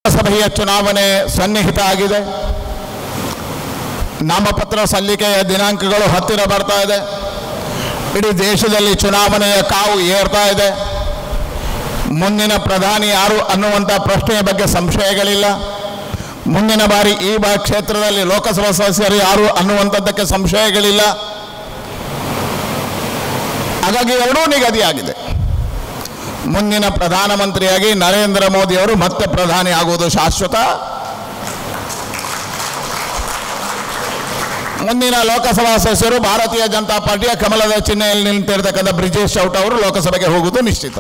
ಲೋಕಸಭೆಯ ಚುನಾವಣೆ ಸನ್ನಿಹಿತ ಆಗಿದೆ. ನಾಮಪತ್ರ ಸಲ್ಲಿಕೆಯ ದಿನಾಂಕಗಳು ಹತ್ತಿರ ಬರ್ತಾ ಇದೆ. ಇಡೀ ದೇಶದಲ್ಲಿ ಚುನಾವಣೆಯ ಕಾವು ಏರ್ತಾ ಇದೆ. ಮುಂದಿನ ಪ್ರಧಾನಿ ಯಾರು ಅನ್ನುವಂಥ ಪ್ರಶ್ನೆಯ ಬಗ್ಗೆ ಸಂಶಯಗಳಿಲ್ಲ. ಮುಂದಿನ ಬಾರಿ ಈ ಕ್ಷೇತ್ರದಲ್ಲಿ ಲೋಕಸಭಾ ಸದಸ್ಯರು ಯಾರು ಅನ್ನುವಂಥದ್ದಕ್ಕೆ ಸಂಶಯಗಳಿಲ್ಲ. ಹಾಗಾಗಿ ಎರಡೂ ನಿಗದಿಯಾಗಿದೆ. ಮುಂದಿನ ಪ್ರಧಾನಮಂತ್ರಿಯಾಗಿ ನರೇಂದ್ರ ಮೋದಿ ಅವರು ಮತ್ತೆ ಪ್ರಧಾನಿ ಆಗುವುದು ಶಾಶ್ವತ. ಮುಂದಿನ ಲೋಕಸಭಾ ಸದಸ್ಯರು ಭಾರತೀಯ ಜನತಾ ಪಾರ್ಟಿಯ ಕಮಲದ ಚಿಹ್ನೆಯಲ್ಲಿ ನಿಂತಿರತಕ್ಕಂಥ ಬ್ರಿಜೇಶ್ ಚೌಟ ಅವರು ಲೋಕಸಭೆಗೆ ಹೋಗುವುದು ನಿಶ್ಚಿತ.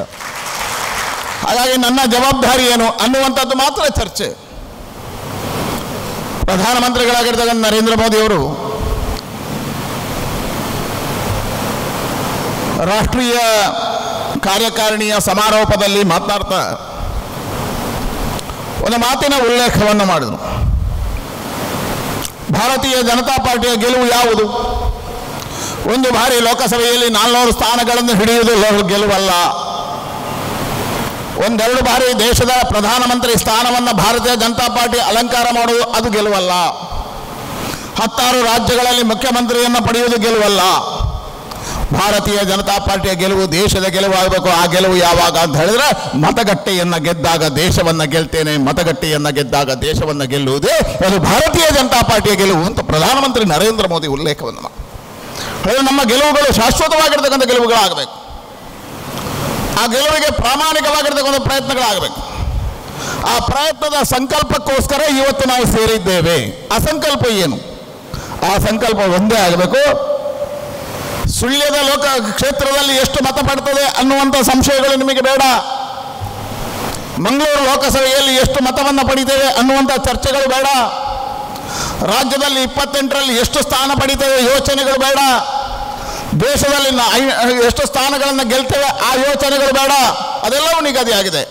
ಹಾಗಾಗಿ ನನ್ನ ಜವಾಬ್ದಾರಿ ಏನು ಅನ್ನುವಂಥದ್ದು ಮಾತ್ರ ಚರ್ಚೆ. ಪ್ರಧಾನಮಂತ್ರಿಗಳಾಗಿರ್ತಕ್ಕಂಥ ನರೇಂದ್ರ ಮೋದಿ ಅವರು ರಾಷ್ಟ್ರೀಯ ಕಾರ್ಯಕಾರಿಣಿಯ ಸಮಾರೋಪದಲ್ಲಿ ಮಾತನಾಡ್ತಾ ಒಂದು ಮಾತಿನ ಉಲ್ಲೇಖವನ್ನು ಮಾಡಿದರು. ಭಾರತೀಯ ಜನತಾ ಪಾರ್ಟಿಯ ಗೆಲುವು ಯಾವುದು? ಒಂದು ಬಾರಿ ಲೋಕಸಭೆಯಲ್ಲಿ 400 ಸ್ಥಾನಗಳನ್ನು ಹಿಡಿಯುವುದು ಗೆಲುವಲ್ಲ. ಒಂದೆರಡು ಬಾರಿ ದೇಶದ ಪ್ರಧಾನಮಂತ್ರಿ ಸ್ಥಾನವನ್ನು ಭಾರತೀಯ ಜನತಾ ಪಾರ್ಟಿ ಅಲಂಕಾರ ಮಾಡುವುದು ಅದು ಗೆಲುವಲ್ಲ. 16 ರಾಜ್ಯಗಳಲ್ಲಿ ಮುಖ್ಯಮಂತ್ರಿಯನ್ನು ಪಡೆಯುವುದು ಗೆಲುವಲ್ಲ. ಭಾರತೀಯ ಜನತಾ ಪಾರ್ಟಿಯ ಗೆಲುವು ದೇಶದ ಗೆಲುವಾಗಬೇಕು. ಆ ಗೆಲುವು ಯಾವಾಗ ಅಂತ ಹೇಳಿದ್ರೆ ಮತಗಟ್ಟೆಯನ್ನು ಗೆದ್ದಾಗ ದೇಶವನ್ನು ಗೆಲ್ತೇನೆ, ಮತಗಟ್ಟೆಯನ್ನು ಗೆದ್ದಾಗ ದೇಶವನ್ನು ಗೆಲ್ಲುವುದೇ ಅದು ಭಾರತೀಯ ಜನತಾ ಪಾರ್ಟಿಯ ಗೆಲುವು ಅಂತ ಪ್ರಧಾನಮಂತ್ರಿ ನರೇಂದ್ರ ಮೋದಿ ಉಲ್ಲೇಖವನ್ನು ಮಾಡಿ. ನಮ್ಮ ಗೆಲುವುಗಳು ಶಾಶ್ವತವಾಗಿರ್ತಕ್ಕಂಥ ಗೆಲುವುಗಳಾಗಬೇಕು. ಆ ಗೆಲುವಿಗೆ ಪ್ರಾಮಾಣಿಕವಾಗಿರ್ತಕ್ಕಂಥ ಪ್ರಯತ್ನಗಳಾಗಬೇಕು. ಆ ಪ್ರಯತ್ನದ ಸಂಕಲ್ಪಕ್ಕೋಸ್ಕರ ಇವತ್ತು ನಾವು ಸೇರಿದ್ದೇವೆ. ಆ ಸಂಕಲ್ಪ ಏನು? ಆ ಸಂಕಲ್ಪ ಒಂದೇ ಆಗಬೇಕು. ಸುಳ್ಯದ ಕ್ಷೇತ್ರದಲ್ಲಿ ಎಷ್ಟು ಮತ ಪಡ್ತದೆ ಅನ್ನುವಂಥ ಸಂಶಯಗಳು ನಿಮಗೆ ಬೇಡ. ಮಂಗಳೂರು ಲೋಕಸಭೆಯಲ್ಲಿ ಎಷ್ಟು ಮತವನ್ನು ಪಡಿತೇವೆ ಅನ್ನುವಂಥ ಚರ್ಚೆಗಳು ಬೇಡ. ರಾಜ್ಯದಲ್ಲಿ 28ರಲ್ಲಿ ಎಷ್ಟು ಸ್ಥಾನ ಪಡಿತೇವೆ ಯೋಚನೆಗಳು ಬೇಡ. ದೇಶದಲ್ಲಿ ಎಷ್ಟು ಸ್ಥಾನಗಳನ್ನು ಗೆಲ್ತೇವೆ ಆ ಯೋಚನೆಗಳು ಬೇಡ. ಅದೆಲ್ಲವೂ ನಿಗದಿಯಾಗಿದೆ.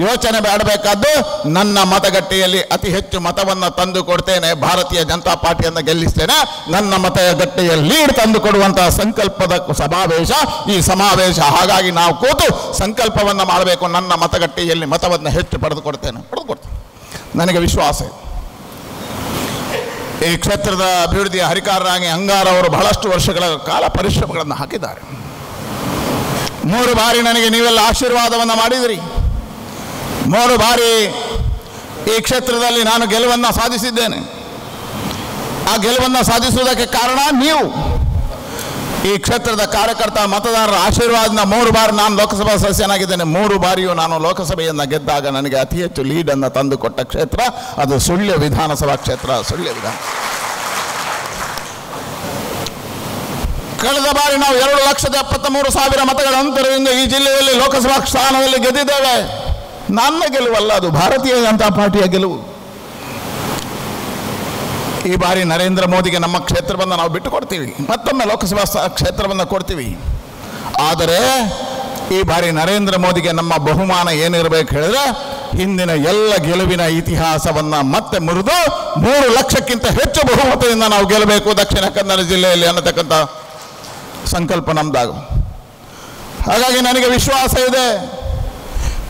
ಯೋಚನೆ ಬೇಡಬೇಕಾದ್ದು ನನ್ನ ಮತಗಟ್ಟೆಯಲ್ಲಿ ಅತಿ ಹೆಚ್ಚು ಮತವನ್ನು ತಂದು ಕೊಡ್ತೇನೆ, ಭಾರತೀಯ ಜನತಾ ಪಾರ್ಟಿಯನ್ನು ಗೆಲ್ಲಿಸ್ತೇನೆ, ನನ್ನ ಮತಗಟ್ಟೆಯಲ್ಲಿ ಲೀಡ್ ತಂದು ಕೊಡುವಂತಹ ಸಂಕಲ್ಪದ ಸಮಾವೇಶ ಈ ಸಮಾವೇಶ. ಹಾಗಾಗಿ ನಾವು ಕೂತು ಸಂಕಲ್ಪವನ್ನು ಮಾಡಬೇಕು. ನನ್ನ ಮತಗಟ್ಟೆಯಲ್ಲಿ ಮತವನ್ನು ಹೆಚ್ಚು ಪಡೆದುಕೊಡ್ತೇನೆ. ನನಗೆ ವಿಶ್ವಾಸ ಇದೆ. ಈ ಕ್ಷೇತ್ರದ ಅಭಿವೃದ್ಧಿಯ ಹರಿಕಾರರಾಗಿ ಅಂಗಾರ ಅವರು ಬಹಳಷ್ಟು ವರ್ಷಗಳ ಕಾಲ ಪರಿಶ್ರಮಗಳನ್ನು ಹಾಕಿದ್ದಾರೆ. 3 ಬಾರಿ ನನಗೆ ನೀವೆಲ್ಲ ಆಶೀರ್ವಾದವನ್ನು ಮಾಡಿದಿರಿ. 3 ಬಾರಿ ಈ ಕ್ಷೇತ್ರದಲ್ಲಿ ನಾನು ಗೆಲುವನ್ನು ಸಾಧಿಸಿದ್ದೇನೆ. ಆ ಗೆಲುವನ್ನು ಸಾಧಿಸುವುದಕ್ಕೆ ಕಾರಣ ನೀವು. ಈ ಕ್ಷೇತ್ರದ ಕಾರ್ಯಕರ್ತ ಮತದಾರರ ಆಶೀರ್ವಾದನ 3 ಬಾರಿ ನಾನು ಲೋಕಸಭಾ ಸದಸ್ಯನಾಗಿದ್ದೇನೆ. 3 ಬಾರಿಯೂ ನಾನು ಲೋಕಸಭೆಯನ್ನು ಗೆದ್ದಾಗ ನನಗೆ ಅತಿ ಹೆಚ್ಚು ಲೀಡನ್ನು ತಂದು ಕೊಟ್ಟ ಕ್ಷೇತ್ರ ಅದು ಸುಳ್ಯ ವಿಧಾನಸಭಾ ಕ್ಷೇತ್ರ. ಸುಳ್ಯ ವಿಧಾನ ಕಳೆದ ಬಾರಿ ನಾವು 2,73,000 ಮತಗಳ ಅಂತರದಿಂದ ಈ ಜಿಲ್ಲೆಯಲ್ಲಿ ಲೋಕಸಭಾ ಸ್ಥಾನದಲ್ಲಿ ಗೆದ್ದಿದ್ದೇವೆ. ನನ್ನ ಗೆಲುವಲ್ಲ, ಅದು ಭಾರತೀಯ ಜನತಾ ಪಾರ್ಟಿಯ ಗೆಲುವು. ಈ ಬಾರಿ ನರೇಂದ್ರ ಮೋದಿಗೆ ನಮ್ಮ ಕ್ಷೇತ್ರವನ್ನು ನಾವು ಬಿಟ್ಟು ಕೊಡ್ತೀವಿ. ಮತ್ತೊಮ್ಮೆ ಲೋಕಸಭಾ ಕ್ಷೇತ್ರವನ್ನು ಕೊಡ್ತೀವಿ. ಆದರೆ ಈ ಬಾರಿ ನರೇಂದ್ರ ಮೋದಿಗೆ ನಮ್ಮ ಬಹುಮಾನ ಏನಿರಬೇಕು ಹೇಳಿದ್ರೆ ಹಿಂದಿನ ಎಲ್ಲ ಗೆಲುವಿನ ಇತಿಹಾಸವನ್ನು ಮತ್ತೆ ಮುರಿದು 3 ಲಕ್ಷಕ್ಕಿಂತ ಹೆಚ್ಚು ಬಹುಮತದಿಂದ ನಾವು ಗೆಲ್ಲಬೇಕು ದಕ್ಷಿಣ ಕನ್ನಡ ಜಿಲ್ಲೆಯಲ್ಲಿ ಅನ್ನತಕ್ಕಂಥ ಸಂಕಲ್ಪ ನಮ್ದಾಗ. ಹಾಗಾಗಿ ನನಗೆ ವಿಶ್ವಾಸ ಇದೆ.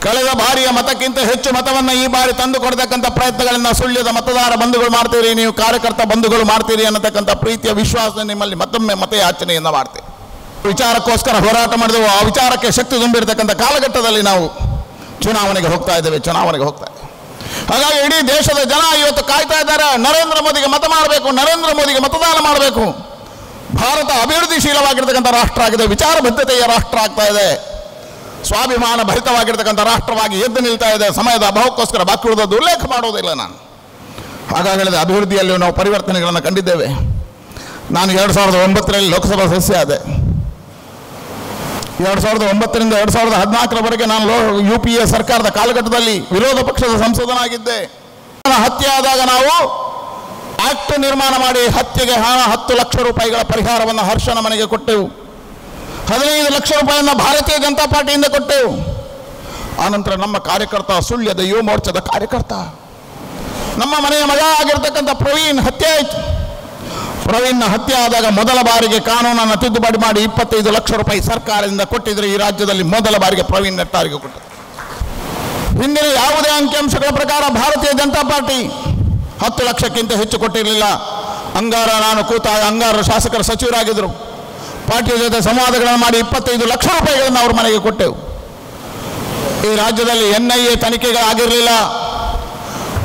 ಕಳೆದ ಬಾರಿಯ ಮತಕ್ಕಿಂತ ಹೆಚ್ಚು ಮತವನ್ನು ಈ ಬಾರಿ ತಂದು ಕೊಡ್ತಕ್ಕಂಥ ಪ್ರಯತ್ನಗಳನ್ನು ಸುಳ್ಯದ ಮತದಾರ ಬಂಧುಗಳು ಮಾಡ್ತೀರಿ, ನೀವು ಕಾರ್ಯಕರ್ತ ಬಂಧುಗಳು ಮಾಡ್ತೀರಿ ಅನ್ನತಕ್ಕಂಥ ಪ್ರೀತಿಯ ವಿಶ್ವಾಸ ನಿಮ್ಮಲ್ಲಿ ಮತ್ತೊಮ್ಮೆ ಮತಯಾಚನೆಯನ್ನು ಮಾಡ್ತೀವಿ. ವಿಚಾರಕ್ಕೋಸ್ಕರ ಹೋರಾಟ ಮಾಡಿದೆವು. ಆ ವಿಚಾರಕ್ಕೆ ಶಕ್ತಿ ತುಂಬಿರ್ತಕ್ಕಂಥ ಕಾಲಘಟ್ಟದಲ್ಲಿ ನಾವು ಚುನಾವಣೆಗೆ ಹೋಗ್ತಾ ಇದ್ದೇವೆ. ಹಾಗಾಗಿ ಇಡೀ ದೇಶದ ಜನ ಇವತ್ತು ಕಾಯ್ತಾ ಇದ್ದಾರೆ. ನರೇಂದ್ರ ಮೋದಿಗೆ ಮತ ಮಾಡಬೇಕು, ನರೇಂದ್ರ ಮೋದಿಗೆ ಮತದಾನ ಮಾಡಬೇಕು. ಭಾರತ ಅಭಿವೃದ್ಧಿಶೀಲವಾಗಿರ್ತಕ್ಕಂಥ ರಾಷ್ಟ್ರ ಆಗಿದೆ, ವಿಚಾರ ಬದ್ಧತೆಯ ರಾಷ್ಟ್ರ ಆಗ್ತಾ ಇದೆ, ಸ್ವಾಭಿಮಾನ ಭರಿತವಾಗಿರ್ತಕ್ಕಂಥ ರಾಷ್ಟ್ರವಾಗಿ ಎದ್ದು ನಿಲ್ತಾ ಇದೆ. ಸಮಯದ ಅಭಾವಕ್ಕೋಸ್ಕರ ಬಾಕಿ ಉಳಿದದ್ದು ಉಲ್ಲೇಖ ಮಾಡುವುದಿಲ್ಲ ನಾನು. ಹಾಗಾಗಿ ಅಭಿವೃದ್ಧಿಯಲ್ಲಿ ನಾವು ಪರಿವರ್ತನೆಗಳನ್ನು ಕಂಡಿದ್ದೇವೆ. ನಾನು 2009ರಲ್ಲಿ ಲೋಕಸಭಾ ಸದಸ್ಯ ಆದೆ. 2009ರಿಂದ 2014ರವರೆಗೆ ನಾನು UPA ಸರ್ಕಾರದ ಕಾಲಘಟ್ಟದಲ್ಲಿ ವಿರೋಧ ಪಕ್ಷದ ಸಂಸದನಾಗಿದ್ದೆ. ಹತ್ಯೆ ಆದಾಗ ನಾವು ಆಕ್ಟ್ ನಿರ್ಮಾಣ ಮಾಡಿ ಹತ್ಯೆಗೆ 10 ಲಕ್ಷ ರೂಪಾಯಿಗಳ ಪರಿಹಾರವನ್ನು ಹರ್ಷನ ಮನೆಗೆ ಕೊಟ್ಟೆವು. 15 ಲಕ್ಷ ರೂಪಾಯಿಯನ್ನು ಭಾರತೀಯ ಜನತಾ ಪಾರ್ಟಿಯಿಂದ ಕೊಟ್ಟೆವು. ಆನಂತರ ನಮ್ಮ ಕಾರ್ಯಕರ್ತ ಸುಳ್ಯದ ಯುವ ಮೋರ್ಚಾದ ಕಾರ್ಯಕರ್ತ ನಮ್ಮ ಮನೆಯ ಮಗ ಆಗಿರ್ತಕ್ಕಂಥ ಪ್ರವೀಣ್ ಹತ್ಯೆ ಆಯಿತು. ಪ್ರವೀಣ್ನ ಹತ್ಯೆ ಆದಾಗ ಮೊದಲ ಬಾರಿಗೆ ಕಾನೂನನ್ನು ತಿದ್ದುಪಡಿ ಮಾಡಿ 25 ಲಕ್ಷ ರೂಪಾಯಿ ಸರ್ಕಾರದಿಂದ ಕೊಟ್ಟಿದ್ರೆ ಈ ರಾಜ್ಯದಲ್ಲಿ ಮೊದಲ ಬಾರಿಗೆ ಪ್ರವೀಣ್ ನೆಟ್ಟಾರಿಗೆ ಕೊಟ್ಟರು. ಹಿಂದಿನ ಯಾವುದೇ ಅಂಕಿಅಂಶಗಳ ಪ್ರಕಾರ ಭಾರತೀಯ ಜನತಾ ಪಾರ್ಟಿ 10 ಲಕ್ಷಕ್ಕಿಂತ ಹೆಚ್ಚು ಕೊಟ್ಟಿರಲಿಲ್ಲ. ಅಂಗಾರ ನಾನು ಕೂತಾಗ ಅಂಗಾರ ಶಾಸಕರ ಸಚಿವರಾಗಿದ್ದರು. ಪಾರ್ಟಿಯ ಜೊತೆ ಸಂವಾದಗಳನ್ನು ಮಾಡಿ 25 ಲಕ್ಷ ರೂಪಾಯಿಗಳನ್ನು ಅವ್ರ ಮನೆಗೆ ಕೊಟ್ಟೆವು. ಈ ರಾಜ್ಯದಲ್ಲಿ NIA ತನಿಖೆಗಳಾಗಿರಲಿಲ್ಲ.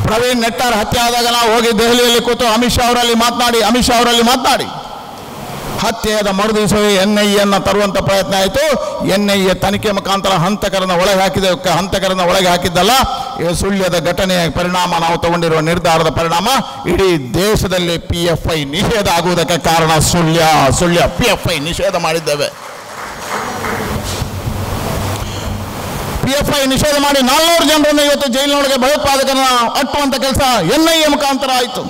ಪ್ರವೀಣ್ ನೆಟ್ಟಾರ್ ಹತ್ಯೆ ಆದಾಗ ನಾವು ಹೋಗಿ ದೆಹಲಿಯಲ್ಲಿ ಕೂತು ಅಮಿತ್ ಶಾ ಅವರಲ್ಲಿ ಮಾತನಾಡಿ ಹತ್ಯೆಯಾದ ಮರುದಿವಸವೇ NIA ತರುವಂಥ ಪ್ರಯತ್ನ ಆಯಿತು. NIA ತನಿಖೆ ಮುಖಾಂತರ ಹಂತಕರನ್ನು ಒಳಗೆ ಹಾಕಿದ್ದಲ್ಲ, ಇದು ಸುಳ್ಯದ ಘಟನೆಯ ಪರಿಣಾಮ, ನಾವು ತಗೊಂಡಿರುವ ನಿರ್ಧಾರದ ಪರಿಣಾಮ ಇಡೀ ದೇಶದಲ್ಲಿ PFI ನಿಷೇಧ ಆಗುವುದಕ್ಕೆ ಕಾರಣ. ಸುಳ್ಯ PFI ನಿಷೇಧ ಮಾಡಿದ್ದೇವೆ. PFI ನಿಷೇಧ ಮಾಡಿ 400 ಜನರನ್ನು ಇವತ್ತು ಜೈಲಿನೊಳಗೆ ಭಯೋತ್ಪಾದಕರನ್ನ ಅಟ್ಟುವಂಥ ಕೆಲಸ NIA ಮುಖಾಂತರ ಆಯಿತು.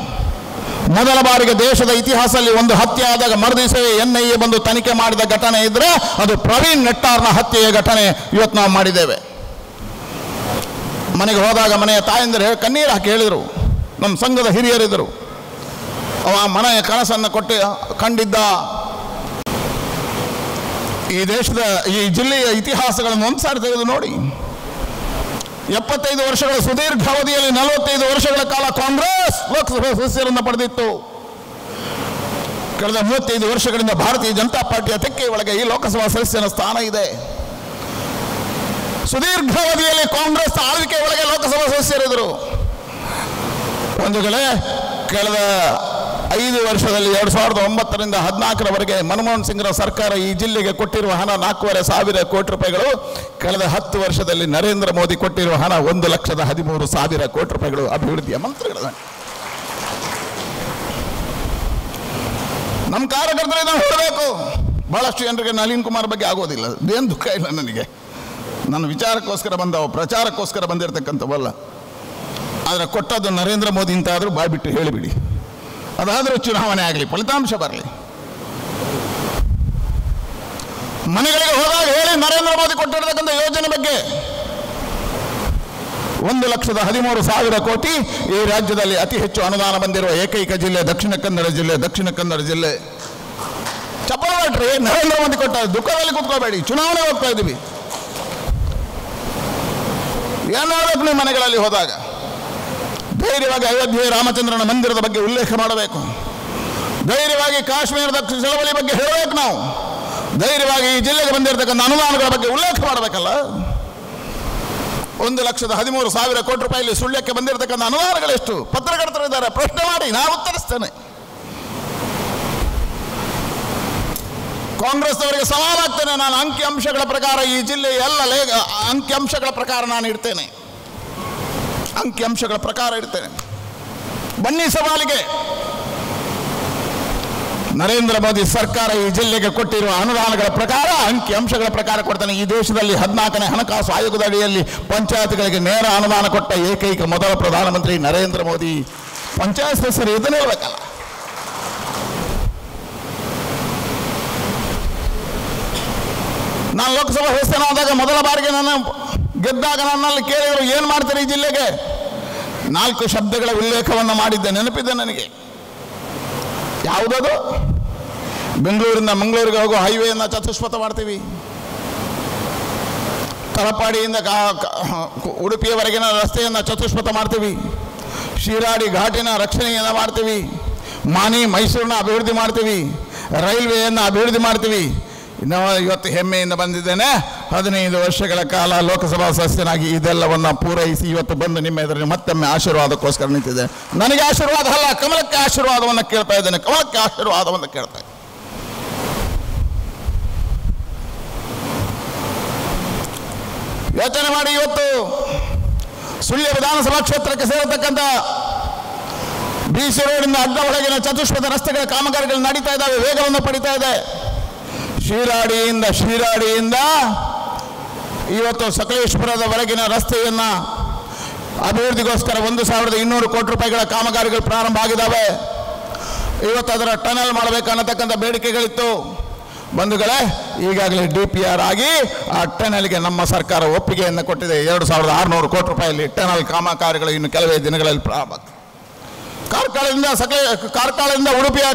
ಮೊದಲ ಬಾರಿಗೆ ದೇಶದ ಇತಿಹಾಸದಲ್ಲಿ ಒಂದು ಹತ್ಯೆ ಆದಾಗ ಮರುದಿವಸವೇ NIA ಬಂದು ತನಿಖೆ ಮಾಡಿದ ಘಟನೆ ಇದ್ದರೆ ಅದು ಪ್ರವೀಣ್ ನೆಟ್ಟಾರ್ನ ಹತ್ಯೆಯ ಘಟನೆ ಇವತ್ತು ನಾವು ಮಾಡಿದ್ದೇವೆ. ಮನೆಗೆ ಹೋದಾಗ ಮನೆಯ ತಾಯಂದಿರು ಕಣ್ಣೀರು ಹಾಕಿ ಹೇಳಿದರು, ನಮ್ಮ ಸಂಘದ ಹಿರಿಯರಿದ್ದರು, ಅವ ಮನೆಯ ಕನಸನ್ನು ಕಂಡಿದ್ದ. ಈ ದೇಶದ ಈ ಜಿಲ್ಲೆಯ ಇತಿಹಾಸಗಳನ್ನು ಒಂದು ಸಾರಿ ತೆಗೆದು ನೋಡಿ. 75 ವರ್ಷಗಳ ಸುದೀರ್ಘ ಅವಧಿಯಲ್ಲಿ 45 ವರ್ಷಗಳ ಕಾಲ ಕಾಂಗ್ರೆಸ್ ಲೋಕಸಭಾ ಸದಸ್ಯರನ್ನು ಪಡೆದಿತ್ತು. ಕಳೆದ 35 ವರ್ಷಗಳಿಂದ ಭಾರತೀಯ ಜನತಾ ಪಾರ್ಟಿಯ ತೆಕ್ಕೆ ಒಳಗೆ ಈ ಲೋಕಸಭಾ ಸದಸ್ಯನ ಸ್ಥಾನ ಇದೆ. ಸುದೀರ್ಘ ಅವಧಿಯಲ್ಲಿ ಕಾಂಗ್ರೆಸ್ ಆಳ್ವಿಕೆ ಒಳಗೆ ಲೋಕಸಭಾ ಸದಸ್ಯರಿದ್ದರು. ಒಂದು ಕಡೆ ಕಳೆದ 5 ವರ್ಷದಲ್ಲಿ 2009ರಿಂದ 2014ರವರೆಗೆ ಮನಮೋಹನ್ ಸಿಂಗ್ರ ಸರ್ಕಾರ ಈ ಜಿಲ್ಲೆಗೆ ಕೊಟ್ಟಿರುವ ಹಣ 4,500 ಕೋಟಿ ರೂಪಾಯಿಗಳು. ಕಳೆದ 10 ವರ್ಷದಲ್ಲಿ ನರೇಂದ್ರ ಮೋದಿ ಕೊಟ್ಟಿರುವ ಹಣ 1,13,000 ಕೋಟಿ ರೂಪಾಯಿಗಳು ಅಭಿವೃದ್ಧಿಯ ಮಂತ್ರಿಗಳು. ನಮ್ಮ ಕಾರ್ಯಕರ್ತರಿಗೆ ನಾವು ಹೇಳಬೇಕು. ಬಹಳಷ್ಟು ಜನರಿಗೆ ನಳಿನ್ ಕುಮಾರ್ ಬಗ್ಗೆ ಆಗೋದಿಲ್ಲ, ಏನು ದುಃಖ ಇಲ್ಲ ನನಗೆ. ನನ್ನ ವಿಚಾರಕ್ಕೋಸ್ಕರ ಪ್ರಚಾರಕ್ಕೋಸ್ಕರ ಬಂದಿರತಕ್ಕಂಥವಲ್ಲ. ಆದರೆ ಕೊಟ್ಟದ್ದು ನರೇಂದ್ರ ಮೋದಿ ಅಂತಾದರೂ ಬಾಯ್ಬಿಟ್ಟು ಹೇಳಿಬಿಡಿ. ಅದಾದರೂ ಚುನಾವಣೆ ಆಗಲಿ, ಫಲಿತಾಂಶ ಬರಲಿ. ಮನೆಗಳಿಗೆ ಹೋದಾಗ ಹೇಳಿ ನರೇಂದ್ರ ಮೋದಿ ಕೊಟ್ಟಿರತಕ್ಕಂಥ ಯೋಜನೆ ಬಗ್ಗೆ. 1,13,000 ಕೋಟಿ ಈ ರಾಜ್ಯದಲ್ಲಿ ಅತಿ ಹೆಚ್ಚು ಅನುದಾನ ಬಂದಿರುವ ಏಕೈಕ ಜಿಲ್ಲೆ ದಕ್ಷಿಣ ಕನ್ನಡ ಜಿಲ್ಲೆ. ಚಪ್ಪಲ ಮಾಡ್ರಿ, ನರೇಂದ್ರ ಮೋದಿ ಕೊಟ್ಟ ದುಃಖದಲ್ಲಿ ಕೂತ್ಕೋಬೇಡಿ, ಚುನಾವಣೆ ಹೋಗ್ತಾ ಇದ್ದೀವಿ. ಏನು ಮಾಡಬೇಕು ನೀವು ಮನೆಗಳಲ್ಲಿ ಹೋದಾಗ? ಧೈರ್ಯವಾಗಿ ಅಯೋಧ್ಯೆ ರಾಮಚಂದ್ರನ ಮಂದಿರದ ಬಗ್ಗೆ ಉಲ್ಲೇಖ ಮಾಡಬೇಕು. ಧೈರ್ಯವಾಗಿ ಕಾಶ್ಮೀರದ ಚಳವಳಿ ಬಗ್ಗೆ ಹೇಳಬೇಕು. ನಾವು ಧೈರ್ಯವಾಗಿ ಈ ಜಿಲ್ಲೆಗೆ ಬಂದಿರತಕ್ಕಂಥ ಅನುದಾನಗಳ ಬಗ್ಗೆ ಉಲ್ಲೇಖ ಮಾಡಬೇಕಲ್ಲ. 1,13,000 ಕೋಟಿ ರೂಪಾಯಿಯಲ್ಲಿ ಸುಳ್ಯಕ್ಕೆ ಬಂದಿರತಕ್ಕಂಥ ಅನುದಾನಗಳೆಷ್ಟು? ಪತ್ರಕರ್ತರಿದ್ದಾರೆ, ಪ್ರಶ್ನೆ ಮಾಡಿ, ನಾನು ಉತ್ತರಿಸ್ತೇನೆ. ಕಾಂಗ್ರೆಸ್ ಅವರಿಗೆ ಸವಾಲಾಗ್ತೇನೆ. ನಾನು ಅಂಕಿಅಂಶಗಳ ಪ್ರಕಾರ ಈ ಜಿಲ್ಲೆಯ ಎಲ್ಲ ಅಂಕಿಅಂಶಗಳ ಪ್ರಕಾರ ನಾನು ಇಡ್ತೇನೆ. ಬನ್ನಿ ಸವಾಲಿಗೆ. ನರೇಂದ್ರ ಮೋದಿ ಸರ್ಕಾರ ಈ ಜಿಲ್ಲೆಗೆ ಕೊಟ್ಟಿರುವ ಅನುದಾನಗಳ ಪ್ರಕಾರ, ಅಂಕಿಅಂಶಗಳ ಪ್ರಕಾರ ಕೊಡ್ತಾನೆ. ಈ ದೇಶದಲ್ಲಿ 14ನೇ ಹಣಕಾಸು ಆಯೋಗದ ಅಡಿಯಲ್ಲಿ ಪಂಚಾಯತ್ಗಳಿಗೆ ನೇರ ಅನುದಾನ ಕೊಟ್ಟ ಏಕೈಕ ಮೊದಲ ಪ್ರಧಾನಮಂತ್ರಿ ನರೇಂದ್ರ ಮೋದಿ. ಪಂಚಾಯತ್ ಸದಸ್ಯರು ಇದನ್ನೇ ಹೇಳ್ಬೇಕಲ್ಲ. ನಾನು ಲೋಕಸಭಾ ಸದಸ್ಯನಾದಾಗ ಮೊದಲ ಬಾರಿಗೆ ಗೆದ್ದಾಗ ನನ್ನಲ್ಲಿ ಕೇಳಿದರು, ಏನು ಮಾಡ್ತಾರೆ ಈ ಜಿಲ್ಲೆಗೆ? 4 ಶಬ್ದಗಳ ಉಲ್ಲೇಖವನ್ನು ಮಾಡಿದ್ದೆ, ನೆನಪಿದೆ ನನಗೆ. ಯಾವುದದು? ಬೆಂಗಳೂರಿಂದ ಮಂಗಳೂರಿಗೆ ಹೋಗೋ ಹೈವೇಯನ್ನು ಚತುಷ್ಪಥ ಮಾಡ್ತೀವಿ, ತಲಪಾಡಿಯಿಂದ ಉಡುಪಿಯವರೆಗಿನ ರಸ್ತೆಯನ್ನು ಚತುಷ್ಪಥ ಮಾಡ್ತೀವಿ, ಶಿರಾಡಿ ಘಾಟಿನ ರಕ್ಷಣೆಯನ್ನು ಮಾಡ್ತೀವಿ, ಮಾನಿ ಮೈಸೂರನ್ನ ಅಭಿವೃದ್ಧಿ ಮಾಡ್ತೀವಿ, ರೈಲ್ವೆಯನ್ನು ಅಭಿವೃದ್ಧಿ ಮಾಡ್ತೀವಿ. ಇವತ್ತು ಹೆಮ್ಮೆಯಿಂದ ಬಂದಿದ್ದೇನೆ. 15 ವರ್ಷಗಳ ಕಾಲ ಲೋಕಸಭಾ ಸದಸ್ಯನಾಗಿ ಇದೆಲ್ಲವನ್ನು ಪೂರೈಸಿ ಇವತ್ತು ಬಂದು ನಿಮ್ಮ ಎದುರಿಗೆ ಮತ್ತೊಮ್ಮೆ ಆಶೀರ್ವಾದಕ್ಕೋಸ್ಕರ ನಿಂತಿದೆ. ನನಗೆ ಆಶೀರ್ವಾದ ಅಲ್ಲ, ಕಮಲಕ್ಕೆ ಆಶೀರ್ವಾದವನ್ನು ಕೇಳ್ತಾ ಇದ್ದೇನೆ. ಕಮಲಕ್ಕೆ ಆಶೀರ್ವಾದವನ್ನು ಕೇಳ್ತಾ ಇದ್ದೇನೆ. ಯೋಚನೆ ಮಾಡಿ, ಇವತ್ತು ಸುಳ್ಯ ವಿಧಾನಸಭಾ ಕ್ಷೇತ್ರಕ್ಕೆ ಸೇರತಕ್ಕಂಥ BC ರೋಡಿಂದ ಅಡ್ಡ ಒಳಗಿನ ಚತುಷ್ಪಥ ರಸ್ತೆಗಳ ಕಾಮಗಾರಿಗಳು ನಡೀತಾ ಇದ್ದಾವೆ, ವೇಗವನ್ನು ಪಡಿತಾ ಇದೆ. ಶಿರಾಡಿಯಿಂದ ಇವತ್ತು ಸಕಲೇಶ್ಪುರದವರೆಗಿನ ರಸ್ತೆಯನ್ನು ಅಭಿವೃದ್ಧಿಗೋಸ್ಕರ 1,200 ಕೋಟಿ ರೂಪಾಯಿಗಳ ಕಾಮಗಾರಿಗಳು ಪ್ರಾರಂಭ ಆಗಿದ್ದಾವೆ. ಇವತ್ತು ಅದರ ಟನಲ್ ಮಾಡಬೇಕನ್ನತಕ್ಕಂಥ ಬೇಡಿಕೆಗಳಿತ್ತು. ಬಂಧುಗಳೇ, ಈಗಾಗಲೇ DPR ಆಗಿ ಆ ಟನಲ್ಗೆ ನಮ್ಮ ಸರ್ಕಾರ ಒಪ್ಪಿಗೆಯನ್ನು ಕೊಟ್ಟಿದೆ. 2,600 ಕೋಟಿ ರೂಪಾಯಿಯಲ್ಲಿ ಟನಲ್ ಕಾಮಗಾರಿಗಳು ಇನ್ನು ಕೆಲವೇ ದಿನಗಳಲ್ಲಿ ಪ್ರಾರಂಭ. ಕಾರ್ಕಳದಿಂದ ಉಡುಪಿಯ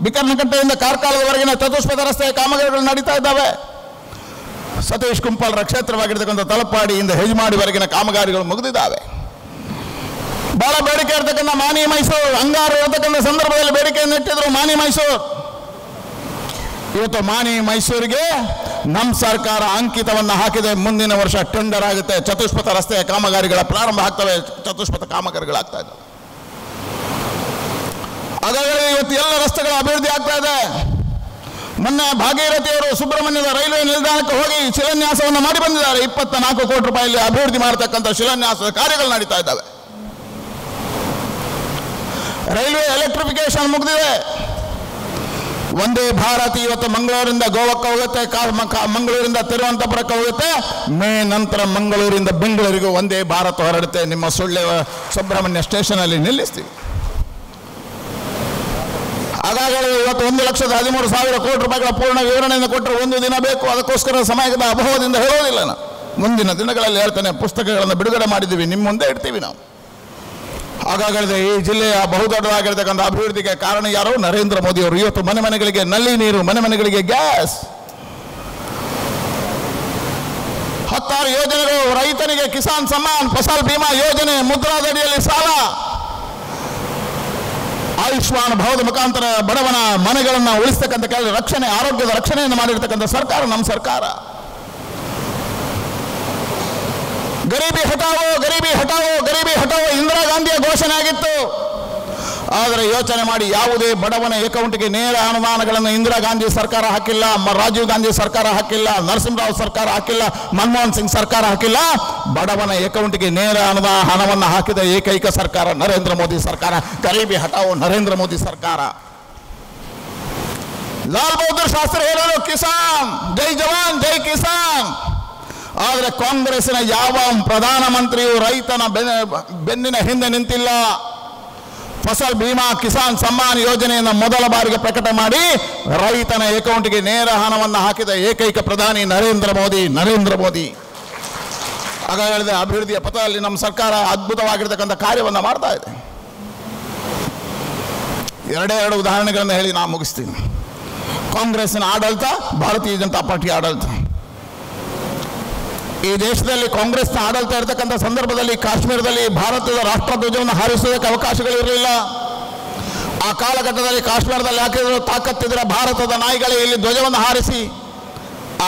ಬಿಕರ್ನಕಟ್ಟೆಯಿಂದ ಕಾರ್ಕಳದವರೆಗಿನ ಚತುಷ್ಪಥ ರಸ್ತೆಯ ಕಾಮಗಾರಿಗಳು ನಡೀತಾ ಇದ್ದಾವೆ. ಸತೀಶ್ ಕುಂಪಲ್ರ ಕ್ಷೇತ್ರವಾಗಿರ್ತಕ್ಕಂಥ ತಲಪಾಡಿಯಿಂದ ಹೆಜ್ಮಾಡಿವರೆಗಿನ ಕಾಮಗಾರಿಗಳು ಮುಗಿದಿದ್ದಾವೆ. ಬಹಳ ಬೇಡಿಕೆ ಇರ್ತಕ್ಕಂಥ ಮಾನಿ ಮೈಸೂರು ಅಂಗಾರು ಇರತಕ್ಕಂಥ ಸಂದರ್ಭದಲ್ಲಿ ಬೇಡಿಕೆಯನ್ನು ಇಟ್ಟಿದ್ರು. ಮಾನಿ ಮೈಸೂರು ಇವತ್ತು ಮಾನಿ ಮೈಸೂರಿಗೆ ನಮ್ಮ ಸರ್ಕಾರ ಅಂಕಿತವನ್ನು ಹಾಕಿದೆ. ಮುಂದಿನ ವರ್ಷ ಟೆಂಡರ್ ಆಗುತ್ತೆ. ಚತುಷ್ಪಥ ರಸ್ತೆಯ ಕಾಮಗಾರಿಗಳ ಪ್ರಾರಂಭ ಆಗ್ತವೆ. ಚತುಷ್ಪಥ ಕಾಮಗಾರಿಗಳಾಗ್ತಾ ಇದೆ. ಹಾಗಾದರೆ ಇವತ್ತು ಎಲ್ಲ ರಸ್ತೆಗಳ ಅಭಿವೃದ್ಧಿ ಆಗ್ತಾ ಇದೆ. ಮೊನ್ನೆ ಭಾಗೀರಥಿಯವರು ಸುಬ್ರಹ್ಮಣ್ಯದ ರೈಲ್ವೆ ನಿಲ್ದಾಣಕ್ಕೆ ಹೋಗಿ ಶಿಲಾನ್ಯಾಸವನ್ನು ಮಾಡಿ ಬಂದಿದ್ದಾರೆ. 24 ಕೋಟಿ ರೂಪಾಯಿಯಲ್ಲಿ ಅಭಿವೃದ್ಧಿ ಮಾಡತಕ್ಕಂಥ ಶಿಲಾನ್ಯಾಸದ ಕಾರ್ಯಗಳು ನಡೀತಾ ಇದ್ದಾವೆ. ರೈಲ್ವೆ ಎಲೆಕ್ಟ್ರಿಫಿಕೇಶನ್ ಮುಗಿದಿದೆ. ಒಂದೇ ಭಾರತ್ ಇವತ್ತು ಮಂಗಳೂರಿಂದ ಗೋವಾಕ್ಕೆ ಹೋಗುತ್ತೆ, ಮಂಗಳೂರಿಂದ ತಿರುವನಂತಪುರಕ್ಕೆ ಹೋಗುತ್ತೆ. ಮೇ ನಂತರ ಮಂಗಳೂರಿಂದ ಬೆಂಗಳೂರಿಗೂ ಒಂದೇ ಭಾರತ್ ಹೊರಡುತ್ತೆ. ನಿಮ್ಮ ಸುಳ್ಳೆ ಸುಬ್ರಹ್ಮಣ್ಯ ಸ್ಟೇಷನಲ್ಲಿ ನಿಲ್ಲಿಸ್ತೀವಿ. ಹಾಗಾಗಿ ಇವತ್ತು 1,13,000 ಕೋಟಿ ರೂಪಾಯಿಗಳ ಪೂರ್ಣ ವಿವರಣೆಯನ್ನು ಕೊಟ್ಟರೆ ಒಂದು ದಿನ ಬೇಕು. ಅದಕ್ಕೋಸ್ಕರ ಸಮಯದ ಅಭಾವದಿಂದ ಹೇಳೋದಿಲ್ಲ. ನಾನು ಮುಂದಿನ ದಿನಗಳಲ್ಲಿ ಹೇಳ್ತೇನೆ. ಪುಸ್ತಕಗಳನ್ನು ಬಿಡುಗಡೆ ಮಾಡಿದ್ದೀವಿ, ನಿಮ್ಮ ಮುಂದೆ ಇಡ್ತೀವಿ ನಾವು. ಹಾಗಾಗಲಿದೆ ಈ ಜಿಲ್ಲೆಯ ಬಹುದೊಡ್ಡದಾಗಿರ್ತಕ್ಕಂಥ ಅಭಿವೃದ್ಧಿಗೆ ಕಾರಣ ಯಾರು? ನರೇಂದ್ರ ಮೋದಿ ಅವರು. ಇವತ್ತು ಮನೆ ಮನೆಗಳಿಗೆ ನಲ್ಲಿ ನೀರು, ಮನೆ ಮನೆಗಳಿಗೆ ಗ್ಯಾಸ್, 16 ಯೋಜನೆಗಳು, ರೈತನಿಗೆ ಕಿಸಾನ್ ಸಮ್ಮಾನ್, ಫಸಲ್ ಬಿಮಾ ಯೋಜನೆ, ಮುದ್ರಾದಡಿಯಲ್ಲಿ ಸಾಲ, ಆಯುಷ್ಮಾನ್ ಭಾರತ ಮುಖಾಂತರ ಬಡವನ ಮನೆಗಳನ್ನು ಉಳಿಸ್ತಕ್ಕಂಥ ಕೆಲ ರಕ್ಷಣೆ, ಆರೋಗ್ಯದ ರಕ್ಷಣೆಯನ್ನು ಮಾಡಿರ್ತಕ್ಕಂಥ ಸರ್ಕಾರ ನಮ್ಮ ಸರ್ಕಾರ. ಗರೀಬಿ ಹಟಾವೋ ಗರೀಬಿ ಹಟಾವೋ ಗರೀಬಿ ಹಟಾವೋ ಇಂದಿರಾ ಗಾಂಧಿಯ ಘೋಷಣೆ ಆಗಿತ್ತು. ಆದರೆ ಯೋಚನೆ ಮಾಡಿ, ಯಾವುದೇ ಬಡವನ ಅಕೌಂಟ್ಗೆ ನೇರ ಅನುದಾನಗಳನ್ನು ಇಂದಿರಾ ಗಾಂಧಿ ಸರ್ಕಾರ ಹಾಕಿಲ್ಲ, ರಾಜೀವ್ ಗಾಂಧಿ ಸರ್ಕಾರ ಹಾಕಿಲ್ಲ, ನರಸಿಂಹರಾವ್ ಸರ್ಕಾರ ಹಾಕಿಲ್ಲ, ಮನಮೋಹನ್ ಸಿಂಗ್ ಸರ್ಕಾರ ಹಾಕಿಲ್ಲ. ಬಡವನ ಅಕೌಂಟ್ಗೆ ನೇರ ಹಣವನ್ನು ಹಾಕಿದ ಏಕೈಕ ಸರ್ಕಾರ ನರೇಂದ್ರ ಮೋದಿ ಸರ್ಕಾರ. ಗರೀಬಿ ಹಟಾವೋ ನರೇಂದ್ರ ಮೋದಿ ಸರ್ಕಾರ. ಲಾಲ್ ಬಹದ್ದೂರ್ ಶಾಸ್ತ್ರಿ ಹೇಳೋರು ಕಿಸಾನ್ ಜೈ ಜವಾನ್ ಜೈ ಕಿಸಾನ್. ಆದರೆ ಕಾಂಗ್ರೆಸ್ಸಿನ ಯಾವ ಪ್ರಧಾನಮಂತ್ರಿಯು ರೈತನ ಬೆನ್ನಿನ ಹಿಂದೆ ನಿಂತಿಲ್ಲ. ಫಸಲ್ ಬಿಮಾ ಕಿಸಾನ್ ಸಮ್ಮಾನ್ ಯೋಜನೆಯನ್ನು ಮೊದಲ ಬಾರಿಗೆ ಪ್ರಕಟ ಮಾಡಿ ರೈತನ ಅಕೌಂಟ್ಗೆ ನೇರ ಹಣವನ್ನು ಹಾಕಿದ ಏಕೈಕ ಪ್ರಧಾನಿ ನರೇಂದ್ರ ಮೋದಿ. ಹಾಗಾದರೆ ಅಭಿವೃದ್ಧಿಯ ಪಥದಲ್ಲಿ ನಮ್ಮ ಸರ್ಕಾರ ಅದ್ಭುತವಾಗಿರ್ತಕ್ಕಂಥ ಕಾರ್ಯವನ್ನು ಮಾಡ್ತಾ ಇದೆ. ಎರಡು ಉದಾಹರಣೆಗಳನ್ನು ಹೇಳಿ ನಾನು ಮುಗಿಸ್ತೀನಿ. ಕಾಂಗ್ರೆಸ್ಸಿನ ಆಡಳಿತ, ಭಾರತೀಯ ಜನತಾ ಪಾರ್ಟಿ ಆಡಳಿತ. ಈ ದೇಶದಲ್ಲಿ ಕಾಂಗ್ರೆಸ್ನ ಆಡಳಿತ ಇರತಕ್ಕಂಥ ಸಂದರ್ಭದಲ್ಲಿ ಕಾಶ್ಮೀರದಲ್ಲಿ ಭಾರತದ ರಾಷ್ಟ್ರಧ್ವಜವನ್ನು ಹಾರಿಸುವುದಕ್ಕೆ ಅವಕಾಶಗಳಿರಲಿಲ್ಲ. ಆ ಕಾಲಘಟ್ಟದಲ್ಲಿ ಕಾಶ್ಮೀರದಲ್ಲಿ ಹಾಕಿದ್ರು, ತಾಕತ್ತಿದ್ರೆ ಭಾರತದ ನಾಯಿಗಳೇ ಇಲ್ಲಿ ಧ್ವಜವನ್ನು ಹಾರಿಸಿ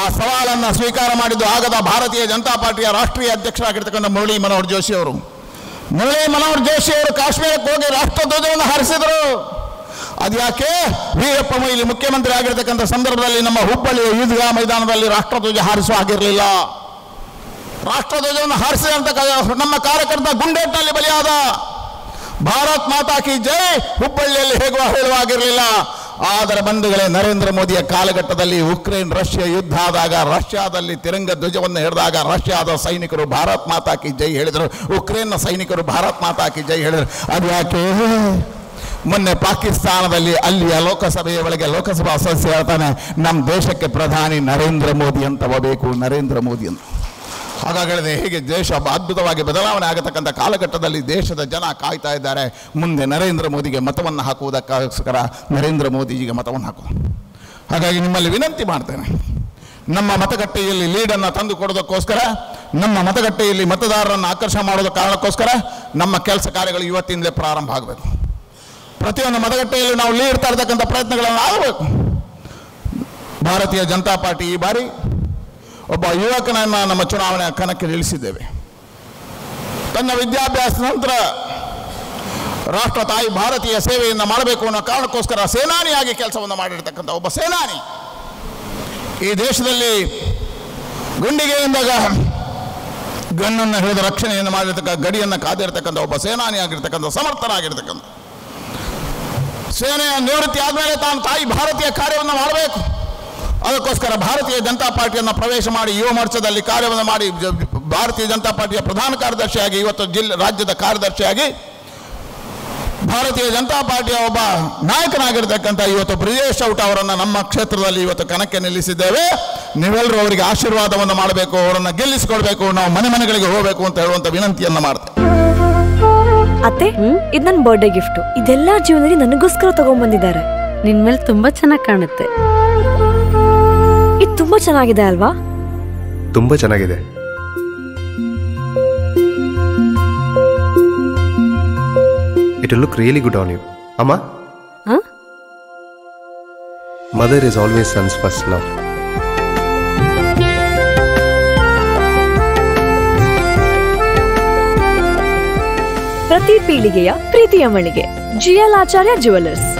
ಆ ಸವಾಲನ್ನು ಸ್ವೀಕಾರ ಮಾಡಿದ್ದು ಆಗದ ಭಾರತೀಯ ಜನತಾ ಪಾರ್ಟಿಯ ರಾಷ್ಟ್ರೀಯ ಅಧ್ಯಕ್ಷರಾಗಿರ್ತಕ್ಕಂಥ ಮುರಳಿ ಮನೋಹರ್ ಜೋಶಿ ಅವರು. ಕಾಶ್ಮೀರಕ್ಕೆ ಹೋಗಿ ರಾಷ್ಟ್ರಧ್ವಜವನ್ನು ಹಾರಿಸಿದರು. ಅದ್ಯಾಕೆ? ವೀರಪ್ಪ ಮೊಯ್ಲಿ ಮುಖ್ಯಮಂತ್ರಿ ಆಗಿರ್ತಕ್ಕಂಥ ಸಂದರ್ಭದಲ್ಲಿ ನಮ್ಮ ಹುಬ್ಬಳ್ಳಿಯ ಈದ್ಗಾ ಮೈದಾನದಲ್ಲಿ ರಾಷ್ಟ್ರಧ್ವಜ ಹಾರಿಸುವ ಆಗಿರಲಿಲ್ಲ. ರಾಷ್ಟ್ರಧ್ವಜವನ್ನು ಹಾರಿಸಿದಂತ ನಮ್ಮ ಕಾರ್ಯಕರ್ತ ಗುಂಡೇಟ್ನಲ್ಲಿ ಬಲಿಯಾದ. ಭಾರತ್ ಮಾತಾ ಕಿ ಜೈ ಹುಬ್ಬಳ್ಳಿಯಲ್ಲಿ ಹೇಳುವಾಗಿರಲಿಲ್ಲ. ಆದರೆ ಬಂಧುಗಳೇ, ನರೇಂದ್ರ ಮೋದಿಯ ಕಾಲಘಟ್ಟದಲ್ಲಿ ಉಕ್ರೇನ್ ರಷ್ಯಾ ಯುದ್ಧ ಆದಾಗ ರಷ್ಯಾದಲ್ಲಿ ತಿರಂಗ ಧ್ವಜವನ್ನು ಹಿಡಿದಾಗ ರಷ್ಯಾದ ಸೈನಿಕರು ಭಾರತ್ ಮಾತಾ ಕಿ ಜೈ ಹೇಳಿದರು, ಉಕ್ರೇನ್ನ ಸೈನಿಕರು ಭಾರತ್ ಮಾತಾ ಕಿ ಜೈ ಹೇಳಿದರು. ಅದು ಯಾಕೆ? ಮೊನ್ನೆ ಪಾಕಿಸ್ತಾನದಲ್ಲಿ ಅಲ್ಲಿಯ ಲೋಕಸಭೆಯ ಒಳಗೆ ಲೋಕಸಭಾ ಸದಸ್ಯ ಹೇಳ್ತಾನೆ, ನಮ್ಮ ದೇಶಕ್ಕೆ ಪ್ರಧಾನಿ ನರೇಂದ್ರ ಮೋದಿ ಅಂತ ಬೇಕು, ನರೇಂದ್ರ ಮೋದಿ ಅಂತ. ಹಾಗಾಗಲಿದೆ ಹೇಗೆ ದೇಶ ಅದ್ಭುತವಾಗಿ ಬದಲಾವಣೆ ಆಗತಕ್ಕಂಥ ಕಾಲಘಟ್ಟದಲ್ಲಿ ದೇಶದ ಜನ ಕಾಯ್ತಾ ಇದ್ದಾರೆ. ಮುಂದೆ ನರೇಂದ್ರ ಮೋದಿಗೆ ಮತವನ್ನು ಹಾಕುವುದಕ್ಕೋಸ್ಕರ ನರೇಂದ್ರ ಮೋದಿಜಿಗೆ ಮತವನ್ನು ಹಾಕು. ಹಾಗಾಗಿ ನಿಮ್ಮಲ್ಲಿ ವಿನಂತಿ ಮಾಡ್ತೇನೆ, ನಮ್ಮ ಮತಗಟ್ಟೆಯಲ್ಲಿ ಲೀಡನ್ನು ತಂದು ಕೊಡೋದಕ್ಕೋಸ್ಕರ, ನಮ್ಮ ಮತಗಟ್ಟೆಯಲ್ಲಿ ಮತದಾರರನ್ನು ಆಕರ್ಷಣೆ ಮಾಡೋದ ಕಾರಣಕ್ಕೋಸ್ಕರ ನಮ್ಮ ಕೆಲಸ ಕಾರ್ಯಗಳು ಇವತ್ತಿಂದಲೇ ಪ್ರಾರಂಭ ಆಗಬೇಕು. ಪ್ರತಿಯೊಂದು ಮತಗಟ್ಟೆಯಲ್ಲಿ ನಾವು ಲೀಡ್ ತರತಕ್ಕಂಥ ಪ್ರಯತ್ನಗಳನ್ನು ಆಗಬೇಕು. ಭಾರತೀಯ ಜನತಾ ಪಾರ್ಟಿ ಈ ಬಾರಿ ಒಬ್ಬ ಯುವಕನನ್ನು ನಮ್ಮ ಚುನಾವಣೆ ಕಣಕ್ಕೆ ಇಳಿಸಿದ್ದೇವೆ. ತನ್ನ ವಿದ್ಯಾಭ್ಯಾಸದ ನಂತರ ರಾಷ್ಟ್ರ ತಾಯಿ ಭಾರತೀಯ ಸೇವೆಯನ್ನು ಮಾಡಬೇಕು ಅನ್ನೋ ಕಾರಣಕ್ಕೋಸ್ಕರ ಸೇನಾನಿಯಾಗಿ ಕೆಲಸವನ್ನು ಮಾಡಿರ್ತಕ್ಕಂಥ ಒಬ್ಬ ಸೇನಾನಿ. ಈ ದೇಶದಲ್ಲಿ ಗುಂಡಿಗೆಯಿಂದ ಗನ್ನನ್ನು ಹಿಡಿದ ರಕ್ಷಣೆಯನ್ನು ಮಾಡಿರ್ತಕ್ಕ, ಗಡಿಯನ್ನು ಕಾದಿರ್ತಕ್ಕಂಥ ಒಬ್ಬ ಸೇನಾನಿ ಆಗಿರ್ತಕ್ಕಂಥ, ಸಮರ್ಥನಾಗಿರ್ತಕ್ಕಂಥ. ಸೇನೆಯ ನಿವೃತ್ತಿ ಆದಮೇಲೆ ತಾನು ತಾಯಿ ಭಾರತೀಯ ಕಾರ್ಯವನ್ನು ಮಾಡಬೇಕು. ಅದಕ್ಕೋಸ್ಕರ ಭಾರತೀಯ ಜನತಾ ಪಾರ್ಟಿಯನ್ನು ಪ್ರವೇಶ ಮಾಡಿ ಯುವ ಮೋರ್ಚಾದಲ್ಲಿ ಕಾರ್ಯವನ್ನು ಮಾಡಿ ಭಾರತೀಯ ಜನತಾ ಪಾರ್ಟಿಯ ಪ್ರಧಾನ ಕಾರ್ಯದರ್ಶಿಯಾಗಿ, ಇವತ್ತು ರಾಜ್ಯದ ಕಾರ್ಯದರ್ಶಿಯಾಗಿ ಭಾರತೀಯ ಜನತಾ ಪಾರ್ಟಿಯ ಒಬ್ಬ ನಾಯಕನಾಗಿರ್ತಕ್ಕಂಥ ಇವತ್ತು ಬ್ರಿಜೇಶ್ ಚೌಟ ಅವರನ್ನು ನಮ್ಮ ಕ್ಷೇತ್ರದಲ್ಲಿ ಇವತ್ತು ಕಣಕ್ಕೆ ನಿಲ್ಲಿಸಿದ್ದೇವೆ. ನೀವೆಲ್ಲರೂ ಅವರಿಗೆ ಆಶೀರ್ವಾದವನ್ನು ಮಾಡಬೇಕು, ಅವರನ್ನು ಗೆಲ್ಲಿಸಿಕೊಡ್ಬೇಕು, ನಾವು ಮನೆ ಮನೆಗಳಿಗೆ ಹೋಗಬೇಕು ಅಂತ ಹೇಳುವಂಥ ವಿನಂತಿಯನ್ನು ಮಾಡ್ತೇವೆ. ಅತ್ತೆ, ಇದು ನನ್ನ ಬರ್ಡೇ ಗಿಫ್ಟ್. ಇದೆಲ್ಲ ಜೀವನದಲ್ಲಿ ನನಗೋಸ್ಕರ ತಗೊಂಡ್ಬಂದಿದ್ದಾರೆ. ನಿನ್ ಮೇಲೆ ತುಂಬಾ ಚೆನ್ನಾಗಿ ಕಾಣುತ್ತೆ. ಇದು ತುಂಬಾ ಚೆನ್ನಾಗಿದೆ ಅಲ್ವಾ? ತುಂಬ ಚೆನ್ನಾಗಿದೆ. It will look really good on you. ಅಮ್ಮ, mother is always son's first love. ಪ್ರತಿ ಪೀಳಿಗೆಯ ಪ್ರೀತಿಯ ಮಳಿಗೆ GL ಆಚಾರ್ಯ ಜುವೆಲ್ಲರ್ಸ್.